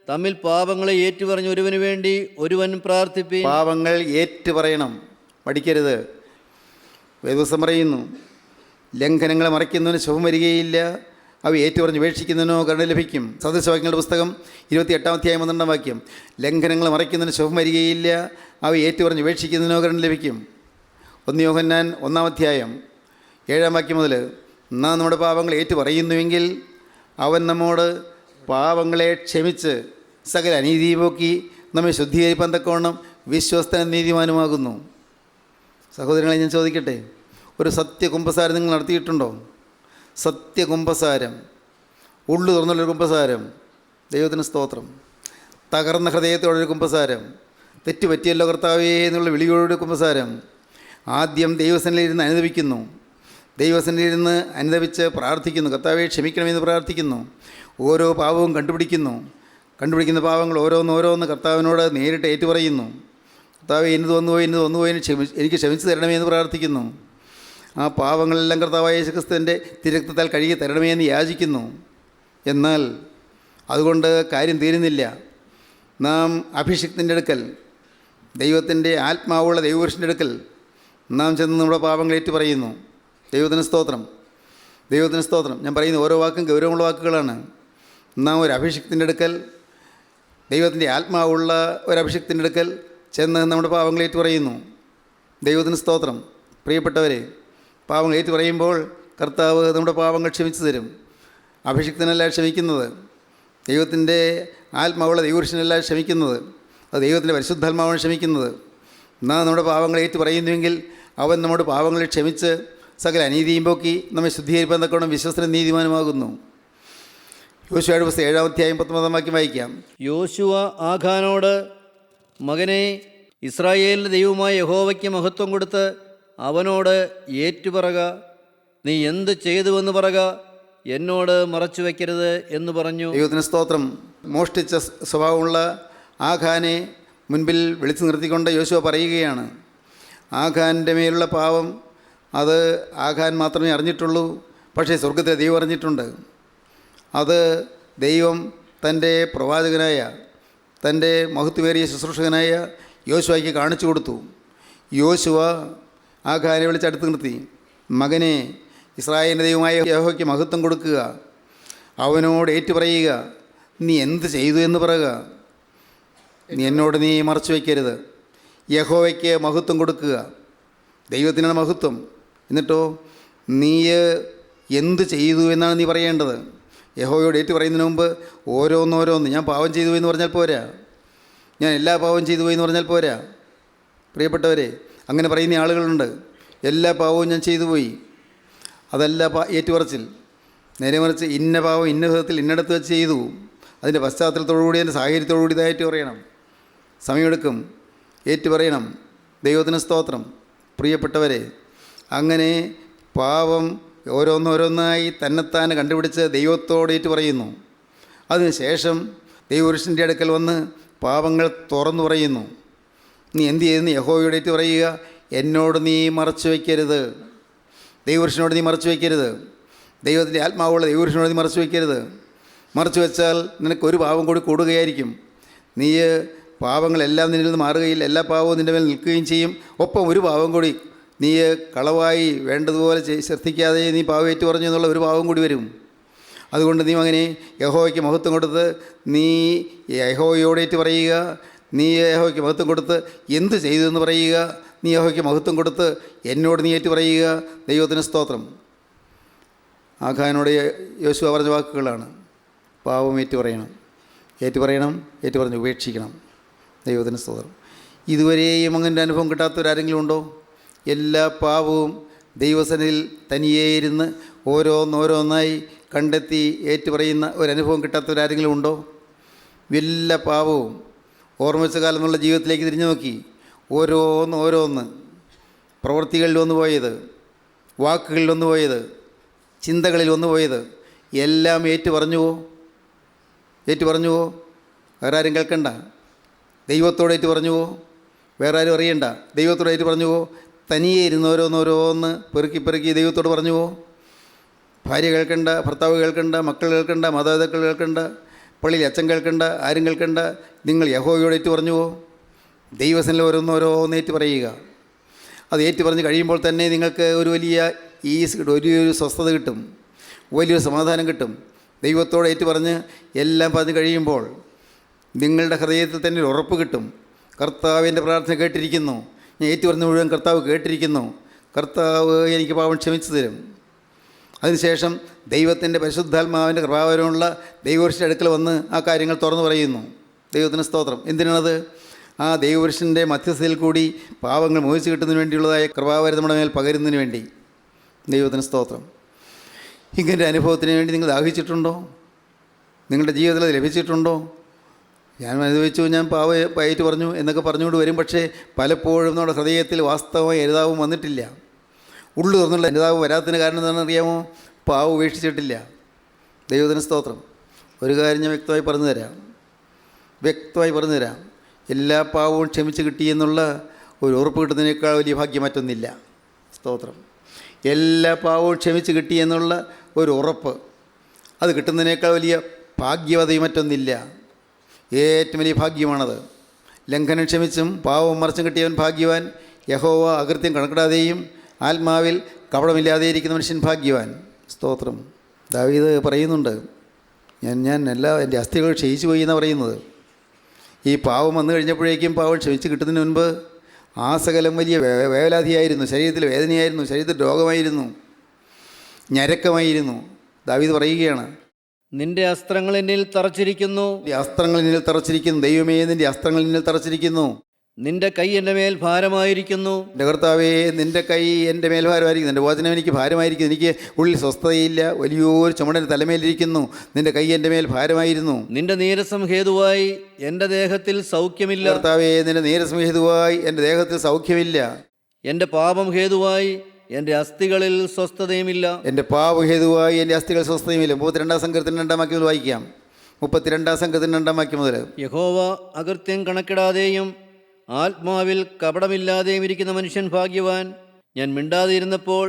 തമ്മിൽ പാപങ്ങളെ ഏറ്റുപറഞ്ഞ് ഒരുവന് വേണ്ടി ഒരുവൻ പ്രാർത്ഥിപ്പീൻ. പാപങ്ങൾ ഏറ്റു പറയണം, മടിക്കരുത്. വേദപുസ്തകം പറയുന്നു, ലംഘനങ്ങളെ മറയ്ക്കുന്നതിന് ശുഭം വരികയില്ല, അവ ഏറ്റുപറഞ്ഞ് ഉപേക്ഷിക്കുന്നതിനോ കരുണ ലഭിക്കും. സദൃശവാക്യങ്ങളുടെ പുസ്തകം 28-ാം അധ്യായം 12-ാം വാക്യം. ലംഘനങ്ങളെ മറയ്ക്കുന്നതിന് ശുഭം വരികയില്ല, അവ ഏറ്റുപറഞ്ഞ് ഉപേക്ഷിക്കുന്നതിനോ കരുണ ലഭിക്കും. 1 യോഹന്നാൻ 1-ാം അധ്യായം 7-ാം വാക്യം മുതൽ, നാം നമ്മുടെ പാപങ്ങൾ ഏറ്റു പറയുന്നുവെങ്കിൽ അവൻ നമ്മോട് പാപങ്ങളെ ക്ഷമിച്ച് സകല അനീതിയെ പോക്കി നമ്മെ ശുദ്ധീകരിപ്പാൻ തക്കവണ്ണം വിശ്വസ്തനും നീതിമാനുമാകുന്നു. സഹോദരങ്ങളെ, ഞാൻ ചോദിക്കട്ടെ, ഒരു സത്യകുംഭസാരം നിങ്ങൾ നടത്തിയിട്ടുണ്ടോ? സത്യകുംഭസാരം, ഉള്ളു തുറന്നുള്ളൊരു കുംഭസാരം. ദൈവത്തിന് സ്തോത്രം. തകർന്ന ഹൃദയത്തോടൊരു കുംഭസാരം, തെറ്റുപറ്റിയല്ലോ കർത്താവേ എന്നുള്ള വിളിയോടൊരു കുംഭസാരം. ആദ്യം ദൈവസന്നിധിയിലിരുന്ന് അനുദപിക്കുന്നു. ദൈവസന്നിധിയിലിരുന്ന് അനുദപിച്ച് പ്രാർത്ഥിക്കുന്നു. കർത്താവേ ക്ഷമിക്കണമെന്ന് പ്രാർത്ഥിക്കുന്നു. ഓരോ പാപവും കണ്ടുപിടിക്കുന്ന പാപങ്ങൾ ഓരോന്നോരോന്ന് കർത്താവിനോട് നേരിട്ട് ഏറ്റുപറയുന്നു. കർത്താവേ ഇന്നത് വന്നുപോയി എനിക്ക് ക്ഷമിച്ചു തരണമേ എന്ന് പ്രാർത്ഥിക്കുന്നു. ആ പാപങ്ങളെല്ലാം കർത്താവായ യേശുക്രിസ്തുവിൻ്റെ തിരക്തത്താൽ കഴുകി തരണമേ എന്ന് യാചിക്കുന്നു. എന്നാൽ അതുകൊണ്ട് കാര്യം തീരുന്നില്ല. നാം അഭിഷിക്തൻ്റെ അടുക്കൽ, ദൈവത്തിൻ്റെ ആത്മാവുള്ള ദൈവപുരുഷൻ്റെ അടുക്കൽ നാം ചെന്ന് നമ്മുടെ പാപങ്ങൾ ഏറ്റുപറയുന്നു. ദൈവത്തിന് സ്തോത്രം. ഞാൻ പറയുന്ന ഓരോ വാക്കും ഗൗരവമുള്ള വാക്കുകളാണ്. നാം ഒരു അഭിഷിക്തൻ്റെ അടുക്കൽ, ദൈവത്തിൻ്റെ ആത്മാവുള്ള ഒരു അഭിഷിക്തൻ്റെ അടുക്കൽ ചെന്ന് നമ്മുടെ പാപങ്ങൾ ഏറ്റുപറയുന്നു. ദൈവത്തിന് സ്തോത്രം. പ്രിയപ്പെട്ടവരെ, പാപങ്ങൾ ഏറ്റുപറയുമ്പോൾ കർത്താവ് നമ്മുടെ പാപങ്ങൾ ക്ഷമിച്ചു തരും. അഭിഷിക്തനല്ല ക്ഷമിക്കുന്നത്, ദൈവത്തിൻ്റെ ആത്മാവുള്ള ദൈവപുരുഷനല്ല ക്ഷമിക്കുന്നത്, അത് ദൈവത്തിൻ്റെ പരിശുദ്ധാത്മാവാണ് ക്ഷമിക്കുന്നത്. നാം നമ്മുടെ പാപങ്ങൾ ഏറ്റുപറയുന്നുവെങ്കിൽ അവൻ നമ്മുടെ പാപങ്ങളെ ക്ഷമിച്ച് സകല അനീതിയും പോക്കി നമ്മെ ശുദ്ധീകരിപ്പാൻ തക്കവണ്ണം വിശ്വസ്തനും നീതിമാനുമാകുന്നു. യോശുവയുടെ പുസ്തകം 7-ാം അധ്യായം 19-ാം വാക്യം വായിക്കാം. യോശുവ ആഖാനോട്, മകനെ, ഇസ്രായേലിൻ്റെ ദൈവമായ യഹോവയ്ക്ക് മഹത്വം കൊടുത്ത് അവനോട് ഏറ്റുപറക. നീ എന്ത് ചെയ്തുവെന്ന് പറക, എന്നോട് മറച്ചു വയ്ക്കരുത് എന്ന് പറഞ്ഞു. ദൈവത്തിന് സ്തോത്രം. മോഷ്ടിച്ച സ്വഭാവമുള്ള ആഖാനെ മുൻപിൽ വിളിച്ചു നിർത്തിക്കൊണ്ട് യോശുവ പറയുകയാണ്, ആഖാൻ്റെ മേലുള്ള പാവം അത് ആഖാൻ മാത്രമേ അറിഞ്ഞിട്ടുള്ളൂ. പക്ഷേ സ്വർഗത്തിലെ ദൈവം അറിഞ്ഞിട്ടുണ്ട്. അത് ദൈവം തൻ്റെ പ്രവാചകനായ, തൻ്റെ മഹത്വമേറിയ ശുശ്രൂഷകനായ യോശുവയ്ക്ക് കാണിച്ചു കൊടുത്തു. യോശുവ ആഖാനെ വിളിച്ചടുത്ത് നിർത്തി, മകനെ, ഇസ്രായേലിൻ്റെ ദൈവമായ യഹോവയ്ക്ക് മഹത്വം കൊടുക്കുക, അവനോട് ഏറ്റുപറയുക, നീ എന്ത് ചെയ്തു എന്ന് പറയുക. നീ മറച്ചു വയ്ക്കരുത്. യഹോവയ്ക്ക് മഹത്വം കൊടുക്കുക, ദൈവത്തിനാണ് മഹത്വം. എന്നിട്ടോ നീ എന്ത് ചെയ്തു എന്നാണ് നീ പറയേണ്ടത്. യഹോവയോട് ഏറ്റു പറയുന്നതിന് മുമ്പ് ഓരോന്നോരോന്ന്, ഞാൻ പാവം ചെയ്തു എന്ന് പറഞ്ഞാൽ പോരാ, ഞാൻ എല്ലാ പാവം ചെയ്തു പോയി എന്ന് പറഞ്ഞാൽ പോരാ. പ്രിയപ്പെട്ടവരെ, അങ്ങനെ പറയുന്ന ആളുകളുണ്ട്. എല്ലാ പാവവും ഞാൻ ചെയ്തു പോയി, അതല്ല ഏറ്റുപറച്ചിൽ. നേരെ മറിച്ച് ഇന്ന പാവം ഇന്ന വിധത്തിൽ ഇന്നടത്ത് വെച്ച് ചെയ്തു, അതിൻ്റെ പശ്ചാത്തലത്തോടുകൂടി, അതിൻ്റെ സാഹചര്യത്തോടുകൂടി ഇതായിട്ട് പറയണം. സമയമെടുക്കും, ഏറ്റുപറയണം. ദൈവത്തിന് സ്തോത്രം. പ്രിയപ്പെട്ടവരെ, അങ്ങനെ പാവം ഓരോന്നോരോന്നായി തന്നെത്താൻ കണ്ടുപിടിച്ച് ദൈവത്തോട് ഏറ്റുപറയുന്നു. അതിനുശേഷം ദൈവപുരുഷൻ്റെ അടുക്കൽ വന്ന് പാപങ്ങൾ തുറന്നു പറയുന്നു. നീ എന്ത് ചെയ്യുന്നു? യഹോവയോട് ഏറ്റുപറയുക, എന്നോട് നീ മറച്ചു വയ്ക്കരുത്. ദൈവപുരുഷനോട് നീ മറച്ചു വയ്ക്കരുത്. ദൈവത്തിൻ്റെ ആത്മാവുള്ള ദൈവപുരുഷനോട് നീ മറച്ചു വയ്ക്കരുത്. മറച്ചു വെച്ചാൽ നിനക്കൊരു പാപം കൂടി കൂടുകയായിരിക്കും. നീ പാപങ്ങളെല്ലാം നിന്നിൽ നിന്ന് മാറുകയില്ല, എല്ലാ പാവവും നിൻ്റെ മേൽ നിൽക്കുകയും ചെയ്യും. ഒപ്പം ഒരു പാവം കൂടി, നീ കളവായി വേണ്ടതുപോലെ ശ്രദ്ധിക്കാതെ നീ പാവം ഏറ്റു പറഞ്ഞു എന്നുള്ള ഒരു പാവം കൂടി വരും. അതുകൊണ്ട് നീ അങ്ങനെ യഹോവയ്ക്ക് മഹത്വം കൊടുത്ത് നീ യഹോവയോടേറ്റ് പറയുക. നീ യഹോവയ്ക്ക് മഹത്വം കൊടുത്ത് എന്ത് ചെയ്തു എന്ന് പറയുക. നീ യഹോവയ്ക്ക് മഹത്വം കൊടുത്ത് എന്നോട് നീ ഏറ്റു പറയുക. ദൈവത്തിന് സ്തോത്രം. ആഖാനോട് യോശുവ പറഞ്ഞ വാക്കുകളാണ്. പാവം ഏറ്റുപറയണം, ഏറ്റുപറഞ്ഞ് ഉപേക്ഷിക്കണം. ദൈവത്തിന് സ്തോത്രം. ഇതുവരെയും അങ്ങനെ അനുഭവം കിട്ടാത്തവരാരെങ്കിലും ഉണ്ടോ? എല്ലാ പാവവും ദൈവസനിൽ തനിയേ ഇരുന്ന് ഓരോന്നോരോന്നായി കണ്ടെത്തി ഏറ്റുപറയുന്ന ഒരനുഭവം കിട്ടാത്തവരാരെങ്കിലും ഉണ്ടോ? എല്ലാ പാവവും ഓർമ്മിച്ച കാലം എന്നുള്ള ജീവിതത്തിലേക്ക് തിരിഞ്ഞു നോക്കി ഓരോന്ന് പ്രവൃത്തികളിൽ വന്നു പോയത്, വാക്കുകളിൽ വന്നു പോയത്, ചിന്തകളിൽ വന്നു പോയത് എല്ലാം ഏറ്റു പറഞ്ഞുവോ? വേറെ ആരും കേൾക്കണ്ട. ദൈവത്തോട് ഏറ്റു പറഞ്ഞുവോ? വേറെ ആരും അറിയണ്ട. ദൈവത്തോട് ഏറ്റു പറഞ്ഞുവോ? തനിയെ ഇരുന്ന് ഓരോന്ന് പെറുക്കി ദൈവത്തോട് പറഞ്ഞുവോ? ഭാര്യ കേൾക്കണ്ട, ഭർത്താവ് കേൾക്കണ്ട, മക്കൾ കേൾക്കണ്ട, മാതാപിതാക്കൾ കേൾക്കണ്ട, പള്ളിയിൽ അച്ഛൻ കേൾക്കണ്ട, ആരും കേൾക്കണ്ട. നിങ്ങൾ യഹോവയോട് ഏറ്റു പറഞ്ഞുവോ? ദൈവസനിൽ ഓരോന്ന് ഏറ്റു പറയുക. അത് ഏറ്റു പറഞ്ഞ് കഴിയുമ്പോൾ തന്നെ നിങ്ങൾക്ക് ഒരു വലിയ ഈസ് കിട്ടും, വലിയൊരു സ്വസ്ഥത കിട്ടും, വലിയൊരു സമാധാനം കിട്ടും. ദൈവത്തോട് ഏറ്റു പറഞ്ഞ് എല്ലാം പറഞ്ഞ് കഴിയുമ്പോൾ നിങ്ങളുടെ ഹൃദയത്തിൽ തന്നെ ഒരു ഉറപ്പ് കിട്ടും. കർത്താവിൻ്റെ പ്രാർത്ഥന കേട്ടിരിക്കുന്നു, ഞാൻ ഏറ്റു പറഞ്ഞ് മുഴുവൻ കർത്താവ് കേട്ടിരിക്കുന്നു, കർത്താവ് എനിക്ക് പാവം ക്ഷമിച്ചു തരും. അതിനുശേഷം ദൈവത്തിൻ്റെ പരിശുദ്ധാത്മാവിൻ്റെ കൃപാവരമുള്ള ദൈവപുരുഷൻ്റെ അടുക്കൽ വന്ന് ആ കാര്യങ്ങൾ തുറന്നു പറയുന്നു. ദൈവത്തിന് സ്തോത്രം. എന്തിനാണത്? ആ ദൈവപുരുഷൻ്റെ മധ്യസ്ഥയിൽ കൂടി പാവങ്ങൾ മോചിച്ച് കിട്ടുന്നതിന് വേണ്ടിയുള്ളതായ കൃപാവരം നമ്മുടെ മേൽ പകരുന്നതിന് വേണ്ടി. ദൈവത്തിന് സ്തോത്രം. ഇങ്ങനെ അനുഭവത്തിന് വേണ്ടി നിങ്ങൾ ദാഹിച്ചിട്ടുണ്ടോ? നിങ്ങളുടെ ജീവിതത്തിൽ അത് ലഭിച്ചിട്ടുണ്ടോ? ഞാൻ അനുഭവിച്ചു, ഞാൻ ഏറ്റു പറഞ്ഞു എന്നൊക്കെ പറഞ്ഞുകൊണ്ട് വരും. പക്ഷേ പലപ്പോഴും നമ്മുടെ ഹൃദയത്തിൽ വാസ്തവമായി അനുതാപം വന്നിട്ടില്ല. ഉള്ളു തുറന്നുള്ള അനുതാപം വരാത്തതിന് കാരണം എന്താണെന്ന് അറിയാമോ? പാവം ഉപേക്ഷിച്ചിട്ടില്ല. ദൈവത്തിന് സ്തോത്രം. ഒരു കാര്യം ഞാൻ വ്യക്തമായി പറഞ്ഞു തരാം. എല്ലാ പാവവും ക്ഷമിച്ച് കിട്ടിയെന്നുള്ള ഒരു ഉറപ്പ് കിട്ടുന്നതിനേക്കാൾ വലിയ ഭാഗ്യം മറ്റൊന്നില്ല. സ്തോത്രം. എല്ലാ പാവവും ക്ഷമിച്ച് കിട്ടിയെന്നുള്ള ഒരു ഉറപ്പ്, അത് കിട്ടുന്നതിനേക്കാൾ വലിയ ഭാഗ്യവതയും മറ്റൊന്നില്ല. ഏറ്റവും വലിയ ഭാഗ്യമാണത്. ലംഘനം ക്ഷമിച്ചും പാവം മറച്ചും കിട്ടിയവൻ ഭാഗ്യവാൻ. യഹോവ അകൃത്യം കണക്കിടാതെയും ആത്മാവിൽ കപടമില്ലാതെയിരിക്കുന്ന മനുഷ്യൻ ഭാഗ്യവാൻ. സ്തോത്രം. ദാവീദ് പറയുന്നുണ്ട്, ഞാൻ എൻ്റെ അസ്ഥികൾ ക്ഷയിച്ചു പോയി എന്നാണ് പറയുന്നത്. ഈ പാവം വന്നു കഴിഞ്ഞപ്പോഴേക്കും പാവം ക്ഷമിച്ച് കിട്ടുന്നതിന് മുൻപ് ആ സകലം വലിയ വേവലാതിയായിരുന്നു, ശരീരത്തിൽ വേദനയായിരുന്നു, ശരീരത്തിൽ രോഗമായിരുന്നു, ഞരക്കമായിരുന്നു. ദാവീദ് പറയുകയാണ്, നിന്റെ അസ്ത്രങ്ങൾ എന്നിൽ തറച്ചിരിക്കുന്നു. ദൈവമേ, നിൻ്റെ അസ്ത്രങ്ങൾ എന്നിൽ തറച്ചിരിക്കുന്നു. നിന്റെ കൈ എൻ്റെ മേൽ ഭാരമായിരിക്കുന്നു. എൻ്റെ കർത്താവേ, നിൻ്റെ കൈ എൻ്റെ മേൽ ഭാരമായിരിക്കുന്നു. എൻ്റെ വചനം എനിക്ക് ഭാരമായിരിക്കുന്നു. എനിക്ക് ഉള്ളിൽ സ്വസ്ഥതയില്ല, വലിയൊരു ചുമടൻ തലമേലിരിക്കുന്നു. നിൻ്റെ കൈ എൻ്റെ മേൽ ഭാരമായിരുന്നു. നിന്റെ നീരസം ഹേതുവായി എൻ്റെ ദേഹത്തിൽ സൗഖ്യമില്ല. കർത്താവേ, നിൻ്റെ നീരസം ഹേതുവായി എൻ്റെ ദേഹത്തിൽ സൗഖ്യമില്ല. എൻ്റെ പാപം ഹേതുവായി എൻ്റെ അസ്ഥികളിൽ സ്വസ്ഥതയുമില്ല. എൻ്റെ പാപം ഹേതുവായി എൻ്റെ അസ്ഥികൾ സ്വസ്ഥതയുമില്ല. 32 സങ്കീർത്തനം 2 വാക്യം മുതൽ വായിക്കാം. 32 സങ്കീർത്തനം 2 വാക്യം മുതൽ. യഹോവ അകൃത്യം കണക്കിടാതെയും ആത്മാവിൽ കപടമില്ലാതെയും ഇരിക്കുന്ന മനുഷ്യൻ ഭാഗ്യവാൻ. ഞാൻ മിണ്ടാതിരുന്നപ്പോൾ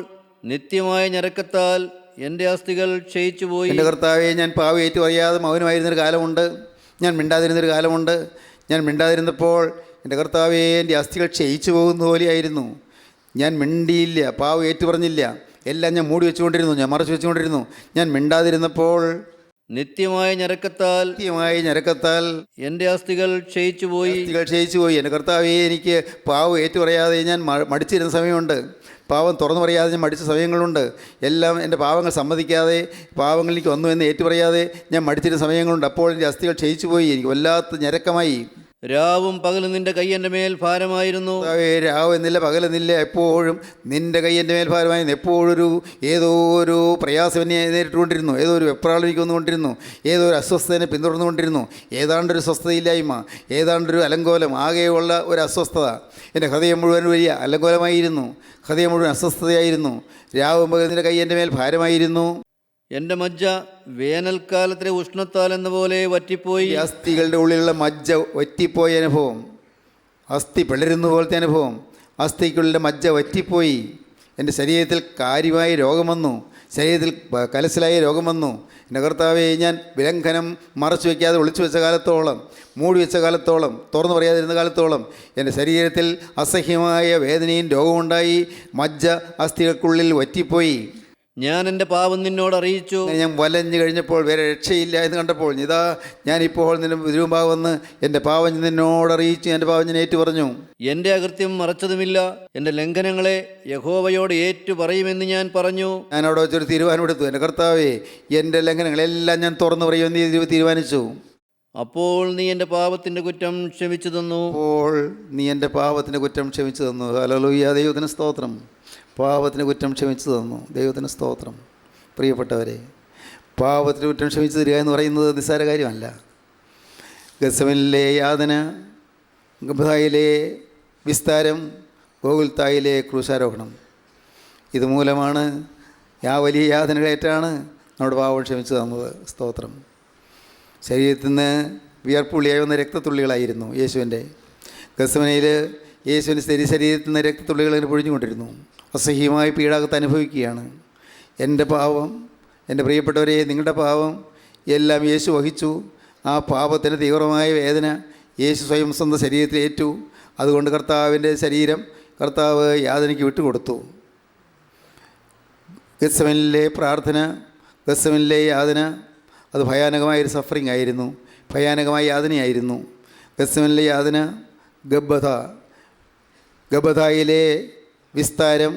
നിത്യമായ ഞരക്കത്താൽ എൻ്റെ അസ്ഥികൾ ക്ഷയിച്ചുപോയി. എൻ്റെ കർത്താവെ, ഞാൻ പാവം ഏറ്റു അറിയാതെ മൗനമായിരുന്നൊരു കാലമുണ്ട്. ഞാൻ മിണ്ടാതിരുന്നൊരു കാലമുണ്ട്. ഞാൻ മിണ്ടാതിരുന്നപ്പോൾ എൻ്റെ കർത്താവെ, എൻ്റെ അസ്ഥികൾ ക്ഷയിച്ചു പോകുന്ന പോലെയായിരുന്നു. ഞാൻ മിണ്ടിയില്ല, പാവം ഏറ്റു പറഞ്ഞില്ല. എല്ലാം ഞാൻ മൂടി വെച്ചുകൊണ്ടിരുന്നു, ഞാൻ മറച്ചു വെച്ചുകൊണ്ടിരുന്നു. ഞാൻ മിണ്ടാതിരുന്നപ്പോൾ നിത്യമായ ഞരക്കത്താൽ എൻ്റെ അസ്ഥികൾ ക്ഷയിച്ചുപോയി. എൻ്റെ കർത്താവേ, എനിക്ക് പാവം ഏറ്റു പറയാതെ ഞാൻ മടിച്ചിരുന്ന സമയമുണ്ട്. പാവം തുറന്നു പറയാതെ ഞാൻ മടിച്ച സമയങ്ങളുണ്ട്. എല്ലാം എൻ്റെ പാവങ്ങൾ സമ്മതിക്കാതെ പാവങ്ങളിലേക്ക് വന്നു എന്ന് ഏറ്റു പറയാതെ ഞാൻ മടിച്ചിരുന്ന സമയങ്ങളുണ്ട്. അപ്പോൾ എൻ്റെ അസ്ഥികൾ ക്ഷയിച്ചുപോയി. എനിക്ക് വല്ലാത്ത ഞരക്കമായി. രാവും പകലും നിന്റെ കൈ എൻ്റെ മേൽ ഭാരമായിരുന്നു. രാവ് എന്നില്ല, പകലെന്നില്ല, എപ്പോഴും നിൻ്റെ കൈ എൻ്റെ മേൽ ഭാരമായിരുന്നു. എപ്പോഴൊരു ഏതോ ഒരു പ്രയാസം എന്നെ നേരിട്ടുകൊണ്ടിരുന്നു. ഏതോ ഒരു വെപ്രാളം എനിക്ക് വന്നുകൊണ്ടിരുന്നു. ഏതോ ഒരു അസ്വസ്ഥതയെ പിന്തുടർന്നുകൊണ്ടിരുന്നു. ഏതാണ്ടൊരു സ്വസ്ഥതയില്ലായ്മ, ഏതാണ്ടൊരു അലങ്കോലം, ആകെയുള്ള ഒരു അസ്വസ്ഥത. എൻ്റെ ഹൃദയം മുഴുവൻ വലിയ അലങ്കോലമായിരുന്നു. ഹൃദയം മുഴുവൻ അസ്വസ്ഥതയായിരുന്നു. രാവും പകലും നിൻ്റെ കൈ എൻ്റെ മേൽ ഭാരമായിരുന്നു. എൻ്റെ മജ്ജ വേനൽക്കാലത്തിലെ ഉഷ്ണത്താൽ എന്ന പോലെ വറ്റിപ്പോയി. അസ്ഥികളുടെ ഉള്ളിലുള്ള മജ്ജ വറ്റിപ്പോയ അനുഭവം, അസ്ഥി പിളരുന്ന പോലത്തെ അനുഭവം. അസ്ഥിക്കുള്ളിലെ മജ്ജ വറ്റിപ്പോയി. എൻ്റെ ശരീരത്തിൽ കാര്യമായ രോഗം വന്നു. ശരീരത്തിൽ കലശലായ രോഗം വന്നു. എൻ്റെ കർത്താവേ, ഞാൻ വിലംഘനം മറച്ചു വയ്ക്കാതെ ഒളിച്ചു വെച്ച കാലത്തോളം, മൂടി വെച്ച കാലത്തോളം, തുറന്നു പറയാതിരുന്ന കാലത്തോളം എൻ്റെ ശരീരത്തിൽ അസഹ്യമായ വേദനയും രോഗമുണ്ടായി. മജ്ജ അസ്ഥികൾക്കുള്ളിൽ വറ്റിപ്പോയി. ഞാൻ എൻ്റെ പാപം നിന്നോട് അറിയിച്ചു. ഞാൻ വലഞ്ഞു കഴിഞ്ഞപ്പോൾ വേറെ രക്ഷയില്ല എന്ന് കണ്ടപ്പോൾ ഇതാ ഞാനിപ്പോൾ നിന്റെ തിരുമുമ്പാകെ വന്ന് എൻ്റെ പാവം നിന്നോട് അറിയിച്ചു. എൻ്റെ പാവം ഞാൻ ഏറ്റു പറഞ്ഞു. എൻ്റെ അകൃത്യം മറച്ചതുമില്ല. എൻ്റെ ലംഘനങ്ങളെ യഹോവയോട് ഏറ്റു പറയുമെന്ന് ഞാൻ പറഞ്ഞു. ഞാൻ അവിടെ വെച്ചൊരു തീരുമാനമെടുത്തു. എൻ്റെ കർത്താവേ, എൻ്റെ ലംഘനങ്ങളെല്ലാം ഞാൻ തുറന്നു പറയുമെന്ന് തീരുമാനിച്ചു. അപ്പോൾ നീ എൻ്റെ പാപത്തിൻ്റെ കുറ്റം ക്ഷമിച്ചു തന്നു. അപ്പോൾ നീ എൻ്റെ പാപത്തിൻ്റെ കുറ്റം ക്ഷമിച്ചു തന്നു. ഹല്ലേലൂയ, ദൈവത്തിന് സ്തോത്രം. പാപത്തിന് കുറ്റം ക്ഷമിച്ചു തന്നു. ദൈവത്തിന് സ്തോത്രം. പ്രിയപ്പെട്ടവരെ, പാപത്തിന് കുറ്റം ക്ഷമിച്ചു തരിക എന്ന് പറയുന്നത് നിസ്സാര കാര്യമല്ല. ഗത്സമനിലെ യാതന, ഗബ്ബതായിലെ വിസ്താരം, ഗോകുൽത്തായിലെ ക്രൂശാരോഹണം, ഇതുമൂലമാണ് വലിയ യാതനകളേറ്റാണ് നമ്മുടെ പാപം ക്ഷമിച്ചു തന്നത്. സ്തോത്രം. ശരീരത്തിൽ നിന്ന് വിയർപ്പുള്ളിയായി വന്ന രക്തത്തുള്ളികളായിരുന്നു യേശുവിൻ്റെ. ഗത്സമനയിൽ യേശുവിൻ്റെ ശരീരത്തിൽ നിന്ന് രക്തത്തുള്ളികൾ ഇങ്ങനെ പൊഴിഞ്ഞുകൊണ്ടിരുന്നു. അസഹ്യമായി പീഡാകത്ത് അനുഭവിക്കുകയാണ്. എൻ്റെ പാപം, എൻ്റെ പ്രിയപ്പെട്ടവരെ, നിങ്ങളുടെ പാപം എല്ലാം യേശു വഹിച്ചു. ആ പാപത്തിൻ്റെ തീവ്രമായ വേദന യേശു സ്വയം സ്വന്തം ശരീരത്തിൽ ഏറ്റു. അതുകൊണ്ട് കർത്താവിൻ്റെ ശരീരം കർത്താവ് യാതനയ്ക്ക് വിട്ടുകൊടുത്തു. ഗത്സമനിലെ പ്രാർത്ഥന, ഗത്സമനിലെ യാതന, അത് ഭയാനകമായൊരു സഫറിങ് ആയിരുന്നു, ഭയാനകമായ യാതനയായിരുന്നു. ഗത്സമനിലെ യാതന, ഗബ്ബതായിലെ വിസ്താരം,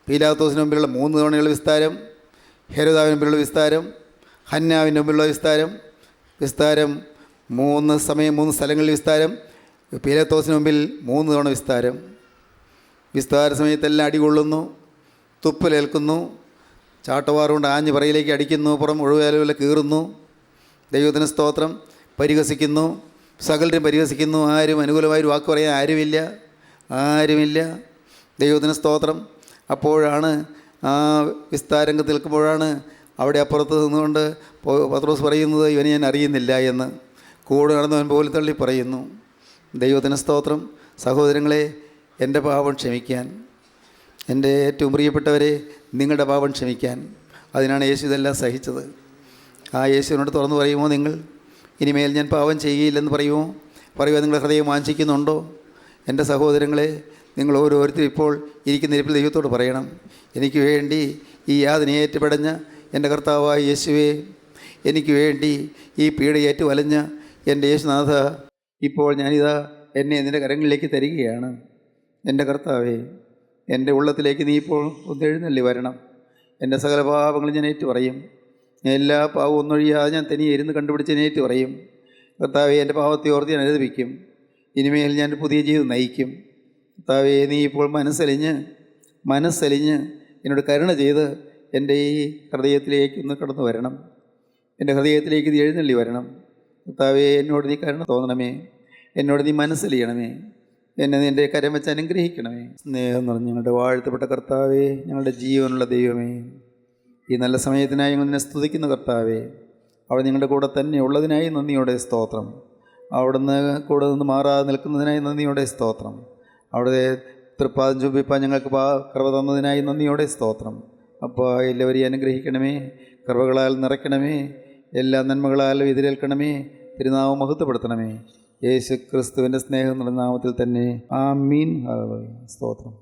പീലാത്തോസിന് മുമ്പിലുള്ള 3 തവണയുള്ള വിസ്താരം, ഹെരോദാവിന് മുമ്പിലുള്ള വിസ്താരം, ഹന്നാവിൻ്റെ മുമ്പിലുള്ള വിസ്താരം, 3 സ്ഥലങ്ങളിൽ വിസ്താരം, പീലാത്തോസിന് മുമ്പിൽ 3 തവണ വിസ്താരം. വിസ്താര സമയത്തെല്ലാം അടികൊള്ളുന്നു, തുപ്പലേൽക്കുന്നു, ചാട്ടവാറുകൊണ്ട് ആഞ്ഞ് പറയിലേക്ക് അടിക്കുന്നു, പുറം ഒഴിവാലുപോലെ കീറുന്നു. ദൈവത്തിന് സ്തോത്രം. പരിഹസിക്കുന്നു, സകലരും പരിഹസിക്കുന്നു. ആരും അനുകൂലമായൊരു വാക്ക് പറയാൻ ആരുമില്ല. ദൈവത്തിന് സ്തോത്രം. അപ്പോഴാണ് ആ വിസ്താരംഗത്ത് നിൽക്കുമ്പോഴാണ് അവിടെ അപ്പുറത്ത് നിന്നുകൊണ്ട് പത്രോസ് പറയുന്നത്, ഇവനെ ഞാൻ അറിയുന്നില്ല എന്ന്. കൂടെ നടന്നവൻ പോലും തള്ളി പറയുന്നു. ദൈവത്തിന് സ്തോത്രം. സഹോദരങ്ങളെ, എൻ്റെ പാപം ക്ഷമിക്കാൻ, എൻ്റെ ഏറ്റവും പ്രിയപ്പെട്ടവരെ, നിങ്ങളുടെ പാപം ക്ഷമിക്കാൻ, അതിനാണ് യേശു ഇതെല്ലാം സഹിച്ചത്. ആ യേശുവിനോട് തുറന്നു പറയുമോ നിങ്ങൾ? ഇനിമേൽ ഞാൻ പാപം ചെയ്യുകയില്ലെന്ന് പറയുമോ? നിങ്ങളുടെ ഹൃദയം വാഞ്ചിക്കുന്നുണ്ടോ? എൻ്റെ സഹോദരങ്ങളെ, നിങ്ങൾ ഓരോരുത്തരും ഇപ്പോൾ ഇരിക്കുന്ന ഇരിപ്പിൽ ദൈവത്തോട് പറയണം, എനിക്ക് വേണ്ടി ഈ യാതനയേറ്റുപടഞ്ഞ എൻ്റെ കർത്താവായ യേശുവേ, എനിക്ക് വേണ്ടി ഈ പീഡയേറ്റ് വലഞ്ഞ എൻ്റെ യേശുനാഥ, ഇപ്പോൾ ഞാനിതാ എന്നെ നിൻ്റെ കരങ്ങളിലേക്ക് തരികയാണ്. എൻ്റെ കർത്താവേ, എൻ്റെ ഉള്ളത്തിലേക്ക് നീ ഇപ്പോൾ ഒന്ന് എഴുന്നള്ളി വരണം. എൻ്റെ സകല പാപങ്ങളും ഞാൻ ഏറ്റു പറയും. എല്ലാ പാവവും ഒന്നൊഴിയാതെ ഞാൻ തനിയെ ഇരുന്ന് കണ്ടുപിടിച്ച് ഞാൻ ഏറ്റു പറയും. കർത്താവേ, എൻ്റെ പാവത്തെ ഓർത്ത് ഞാൻ അനുദപിക്കും. ഇനിമേൽ ഞാൻ പുതിയ ജീവിതം നയിക്കും. കർത്താവേ, നീ ഇപ്പോൾ മനസ്സലിഞ്ഞ് എന്നോട് കരുണ ചെയ്ത് എൻ്റെ ഈ ഹൃദയത്തിലേക്ക് ഒന്ന് കടന്നു വരണം. എൻ്റെ ഹൃദയത്തിലേക്ക് നീ എഴുന്നള്ളി വരണം. കർത്താവേ, എന്നോട് നീ കരുണ തോന്നണമേ, എന്നോട് നീ മനസ്സലിയണമേ, എന്നെ നിൻ്റെ കരം വെച്ച് അനുഗ്രഹിക്കണമേ. സ്നേഹം നിറഞ്ഞ ഞങ്ങളുടെ വാഴ്ത്തപ്പെട്ട കർത്താവേ, ഞങ്ങളുടെ ജീവനുള്ള ദൈവമേ, ഈ നല്ല സമയത്തിനായി ഞങ്ങൾ നിന്നെ സ്തുതിക്കുന്ന കർത്താവേ, അവിടെ നിങ്ങളുടെ കൂടെ തന്നെ ഉള്ളതിനായി നന്ദിയോടെ സ്തോത്രം. അവിടുന്ന് കൂടെ നിന്ന് മാറാതെ നിൽക്കുന്നതിനായി നന്ദിയോടെ സ്തോത്രം. അവിടെ തൃപ്പാദം ചുംബിപ്പാൻ ഞങ്ങൾക്ക് കൃപ തന്നതിനായി നന്ദിയോടെ സ്തോത്രം. അപ്പോൾ എല്ലാവരെയും അനുഗ്രഹിക്കണമേ, കൃപകളാൽ നിറയ്ക്കണമേ, എല്ലാ നന്മകളാലും എതിരേൽക്കണമേ, തിരുനാമം മഹത്വപ്പെടുത്തണമേ. യേശു ക്രിസ്തുവിൻ്റെ സ്നേഹം നിറഞ്ഞ നാമത്തിൽ തന്നെ ആമീൻ. ഹല്ലേലൂയ. സ്തോത്രം.